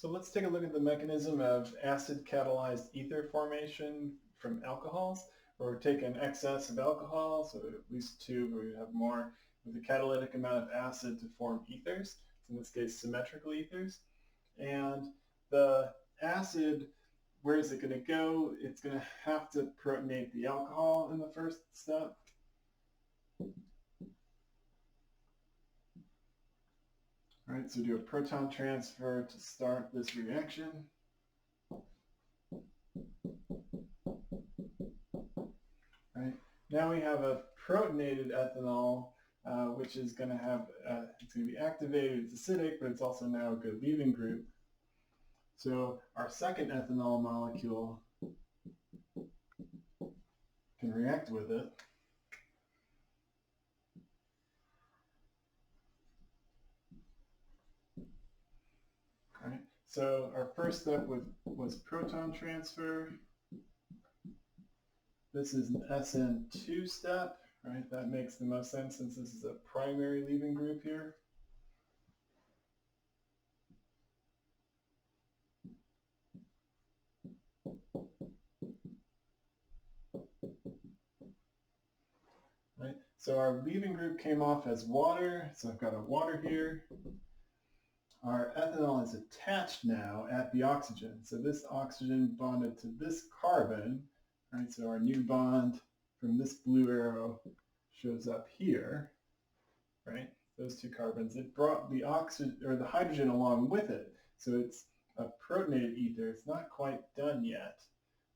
So let's take a look at the mechanism of acid catalyzed ether formation from alcohols, where we take an excess of alcohol, so at least two, but we have more, with a catalytic amount of acid to form ethers, in this case symmetrical ethers. And the acid, where is it going to go? It's going to have to protonate the alcohol in the first step. All right, so do a proton transfer to start this reaction. Right. Now we have a protonated ethanol, which is going to have, it's going to be activated, it's acidic, but it's also now a good leaving group. So our second ethanol molecule can react with it. All right. So our first step was proton transfer. This is an SN2 step, right? That makes the most sense since this is a primary leaving group here. Right? So our leaving group came off as water, so I've got a water here. Our ethanol is attached now at the oxygen. So this oxygen bonded to this carbon, right? So our new bond from this blue arrow shows up here, right? Those two carbons. It brought the oxygen or the hydrogen along with it. So it's a protonated ether. It's not quite done yet,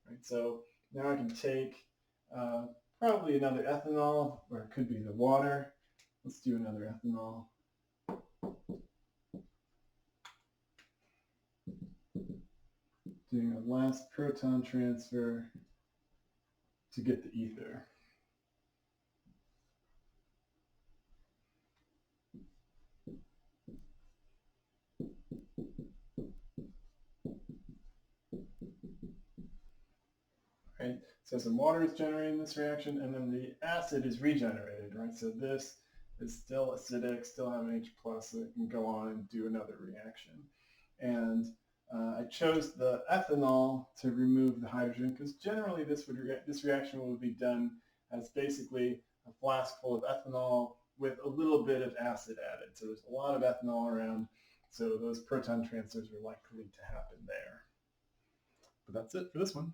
right? So now I can take probably another ethanol, or it could be the water. Let's do another ethanol. Doing a last proton transfer to get the ether. Right? So some water is generated in this reaction, and then the acid is regenerated, right? So this is still acidic, still have an H+, so it can go on and do another reaction. And I chose the ethanol to remove the hydrogen because generally this reaction would be done as basically a flask full of ethanol with a little bit of acid added. So there's a lot of ethanol around, so those proton transfers are likely to happen there. But that's it for this one.